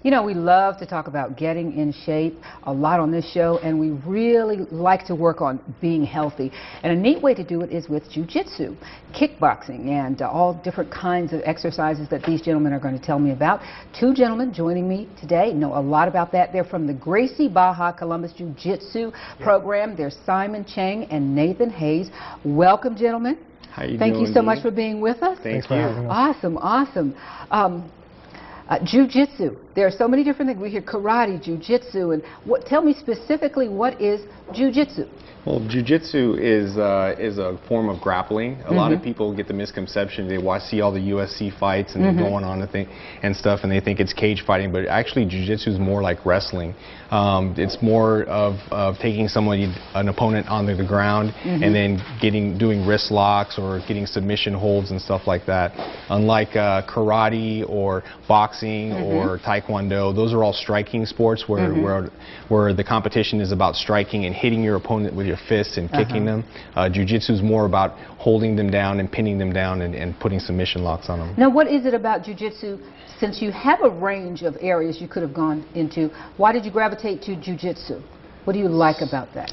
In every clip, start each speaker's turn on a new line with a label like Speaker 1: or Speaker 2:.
Speaker 1: You know, we love to talk about getting in shape a lot on this show, and we really like to work on being healthy. And a neat way to do it is with jiu-jitsu, kickboxing, and all different kinds of exercises that these gentlemen are going to tell me about. Two gentlemen joining me today know a lot about that. They're from the Gracie Baja Columbus Jiu-Jitsu program. They're Simon Cheng and Nathan Hayes. Welcome, gentlemen.
Speaker 2: How you
Speaker 1: Thank
Speaker 2: doing,
Speaker 1: you so much for being with us.
Speaker 2: Thanks for having us.
Speaker 1: Awesome, awesome. Jiu-jitsu. There are so many different things. We hear karate, jiu-jitsu, and tell me specifically, what is jiu-jitsu?
Speaker 2: Well, jiu-jitsu is a form of grappling. A lot of people get the misconception. They see all the UFC fights and they're going on and stuff, and they think it's cage fighting. But actually, jiu-jitsu is more like wrestling. It's more of taking an opponent onto the ground and then doing wrist locks or getting submission holds and stuff like that. Unlike karate or boxing or taekwondo, those are all striking sports where the competition is about striking and hitting your opponent with your fists and kicking them. Jiu-jitsu is more about holding them down and pinning them down and putting submission locks on them.
Speaker 1: Now, what is it about jiu-jitsu? Since you have a range of areas you could have gone into, why did you gravitate to jiu-jitsu? What do you like about that?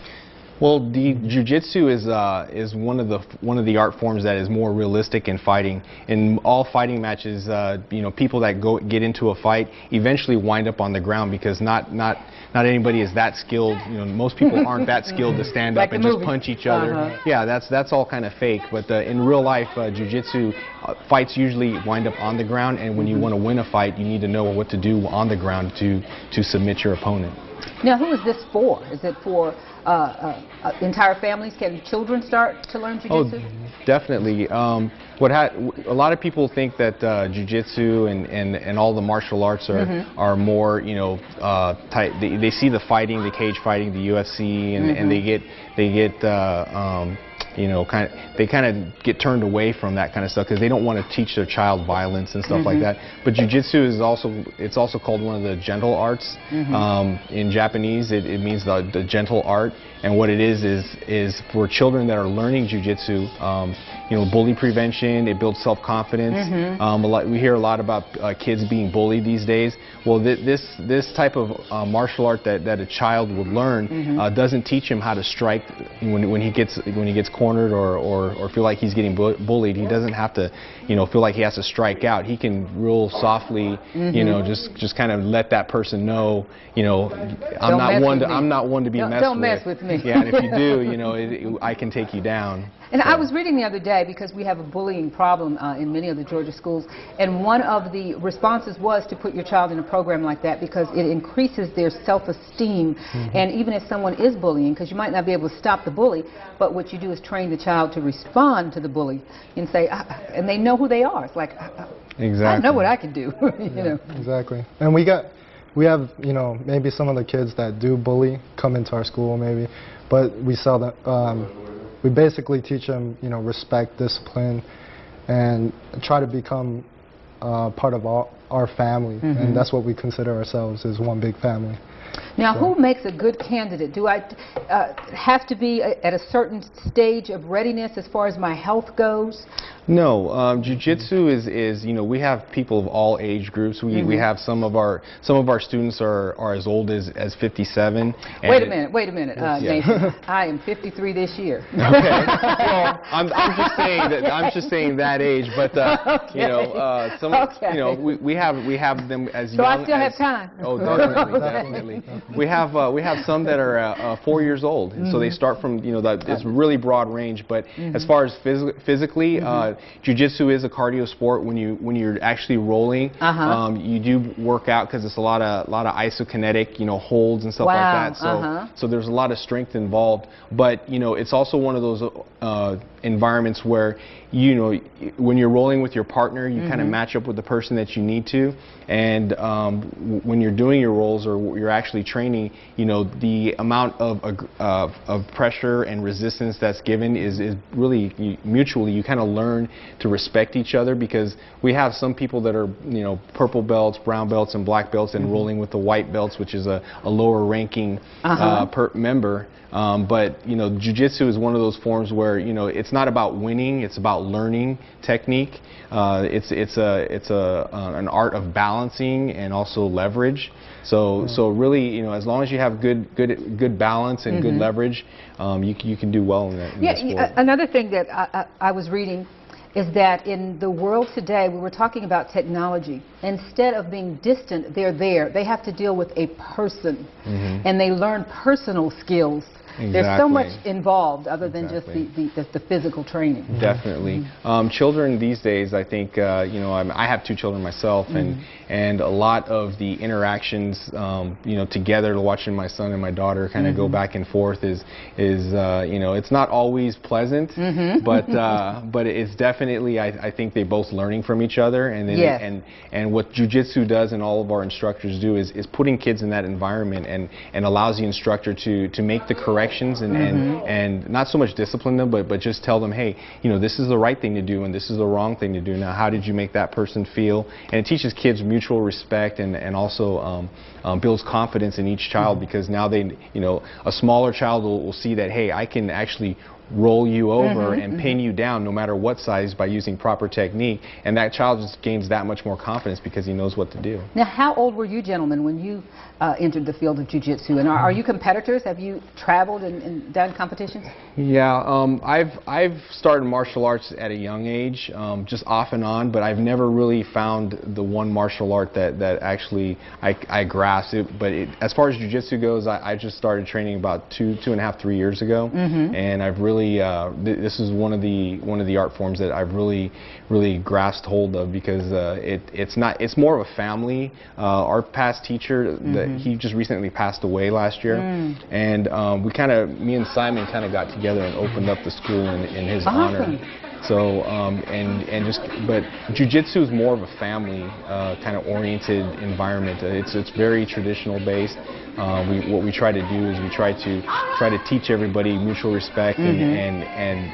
Speaker 2: Well, the jiu-jitsu is one of the art forms that is more realistic in fighting. In all fighting matches, people that get into a fight eventually wind up on the ground because not anybody is that skilled. Most people aren't that skilled to stand up and just punch each other. Yeah, that's all kind of fake. But in real life, jiu-jitsu fights usually wind up on the ground, and when you want to win a fight, you need to know what to do on the ground to submit your opponent.
Speaker 1: Now, who is this for? Is it for entire families? Can children start to learn jiu-jitsu?
Speaker 2: Oh, definitely. A lot of people think that jiu-jitsu and all the martial arts are more, they see the fighting, the cage fighting, the UFC, and they kind of get turned away from that kind of stuff because they don't want to teach their child violence and stuff like that. But jiu-jitsu is also called one of the gentle arts. In Japanese, it means the gentle art, and what it is for children that are learning jiu-jitsu. Bully prevention. It builds self-confidence. We hear a lot about kids being bullied these days. Well, this type of martial art that a child would learn doesn't teach him how to strike when he gets cornered or feel like he's getting bullied. He doesn't have to feel like he has to strike out. He can real softly just kind of let that person know I'm not one to be messed with.
Speaker 1: Don't mess with me.
Speaker 2: Yeah, and if you do, I can take you down.
Speaker 1: And I was reading the other day, because we have a bullying problem in many of the Georgia schools, and one of the responses was to put your child in a program like that because it increases their self-esteem. And even if someone is bullying, because you might not be able to stop the bully, but what you do is train the child to respond to the bully and say, and they know who they are. It's like,
Speaker 2: exactly.
Speaker 1: I know what I can do.
Speaker 3: Exactly. And we have maybe some of the kids that do bully come into our school maybe, but we saw that we basically teach them respect, discipline, and try to become part of our family, and that's what we consider ourselves, as one big family.
Speaker 1: Now, who makes a good candidate? Do I have to be at a certain stage of readiness as far as my health goes?
Speaker 2: No, jiu-jitsu is we have people of all age groups. We have some of our students are as old as 57.
Speaker 1: Wait a minute, Nathan. I am 53 this year.
Speaker 2: Okay. Well, I'm just saying that age, but we have them as young.
Speaker 1: So I still have time.
Speaker 2: Oh, definitely. We have some that are 4 years old, and so they start from it's really broad range. But as far as physically, jiu-jitsu is a cardio sport. When you're actually rolling, you do work out because it's a lot of isokinetic holds and stuff like that. So there's a lot of strength involved. But it's also one of those environments where when you're rolling with your partner, you kind of match up with the person that you need to, and when you're doing your rolls or you're actually training, the amount of pressure and resistance that's given is really mutually. You kind of learn to respect each other, because we have some people that are purple belts, brown belts, and black belts, and rolling with the white belts, which is a lower ranking member. But jiu-jitsu is one of those forms where it's not about winning, it's about learning technique. It's an art of balancing and also leverage. So really, as long as you have good balance and good leverage, you can do well in that sport.
Speaker 1: Another thing that I was reading is that in the world today, we were talking about technology. Instead of being distant, they're there. They have to deal with a person, and they learn personal skills.
Speaker 2: Exactly.
Speaker 1: There's so much involved other than just the physical training.
Speaker 2: Definitely. Children these days, I think, I have 2 children myself, and a lot of the interactions, together, watching my son and my daughter kind of go back and forth is it's not always pleasant, but it's definitely, I think they're both learning from each other, and then and what jiu-jitsu does and all of our instructors do is putting kids in that environment and allows the instructor to make the corrections and not so much discipline them, but just tell them, hey, this is the right thing to do and this is the wrong thing to do. Now, how did you make that person feel? And it teaches kids mutual respect and also builds confidence in each child, because now a smaller child will see that, hey, I can actually roll you over and pin you down no matter what size by using proper technique, and that child just gains that much more confidence because he knows what to do.
Speaker 1: Now, how old were you gentlemen when you entered the field of jiu-jitsu, and are you competitors? Have you traveled and done competitions?
Speaker 2: Yeah, I've started martial arts at a young age, just off and on, but I've never really found the one martial art that actually I grasped it. But as far as jiu-jitsu goes, I just started training about 2.5, 3 years ago, and I've really this is one of the art forms that I've really grasped hold of, because it's more of a family. Our past teacher, he just recently passed away last year, and me and Simon kind of got together and opened up the school in his honor. So but jiu-jitsu is more of a family kind of oriented environment. It's very traditional based. What we try to do is we try to teach everybody mutual respect, and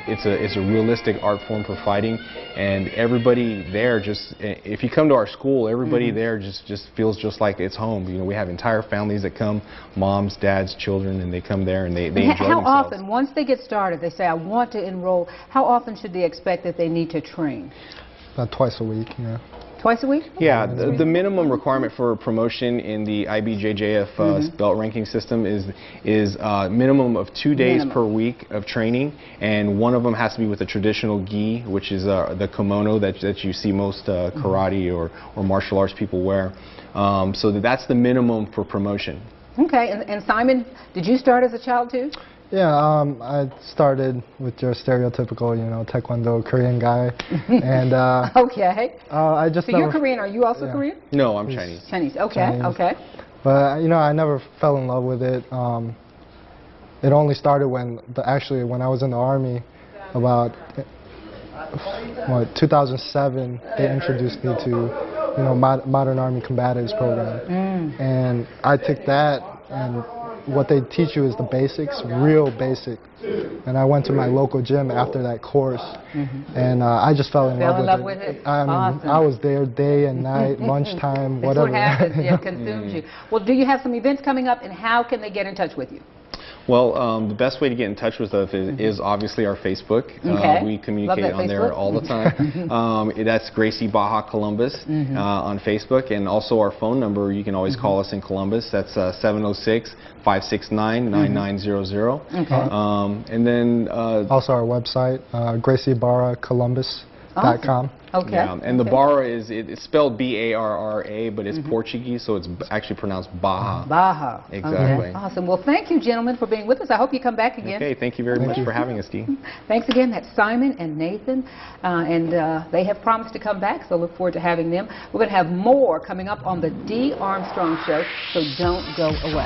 Speaker 2: it's a realistic art form for fighting. And everybody there, if you come to our school, everybody there just feels just like it's home. We have entire families that come, moms, dads, children, and they come there and they enjoy themselves.
Speaker 1: How often, once they get started, they say, I want to enroll, how often should they expect that they need to train?
Speaker 3: About twice a week,
Speaker 1: Twice a week?
Speaker 2: Yeah, the minimum requirement for promotion in the IBJJF belt ranking system is a minimum of 2 days per week of training, and one of them has to be with a traditional gi, which is the kimono that you see most karate or martial arts people wear. So that's the minimum for promotion. Okay,
Speaker 1: and Simon, did you start as a child too?
Speaker 3: Yeah, I started with your stereotypical, Taekwondo Korean guy, and
Speaker 1: okay.
Speaker 3: I just.
Speaker 1: So you're Korean? Are you also Korean?
Speaker 2: No, I'm Chinese.
Speaker 1: Chinese. Okay. Chinese. Okay.
Speaker 3: But I never fell in love with it. It only started when I was in the Army, about 2007. They introduced me to Modern Army Combatives program, and I took that, and what they teach you is the basics, real basic. And I went to my local gym after that course, and I just fell in love with it.
Speaker 1: Awesome.
Speaker 3: I was there day and night, lunchtime, whatever.
Speaker 1: That's what happens. It consumes you. Well, do you have some events coming up, and how can they get in touch with you?
Speaker 2: Well, the best way to get in touch with us is obviously our Facebook.
Speaker 1: Okay.
Speaker 2: We communicate on there all the time. That's Gracie Baja Columbus on Facebook, and also our phone number. You can always call us in Columbus. That's 706-569-9900.
Speaker 1: Okay.
Speaker 2: And then
Speaker 3: also our website, GracieBarraColumbus.com.
Speaker 1: Okay.
Speaker 2: Yeah, and the Barra it's spelled B-A-R-R-A, but it's Portuguese, so it's actually pronounced Baja.
Speaker 1: Baja.
Speaker 2: Exactly.
Speaker 1: Okay. Awesome. Well, thank you, gentlemen, for being with us. I hope you come back again.
Speaker 2: Okay, thank you very much for having us, Dee.
Speaker 1: Thanks again. That's Simon and Nathan, and they have promised to come back, so look forward to having them. We're going to have more coming up on the Dee Armstrong Show, so don't go away.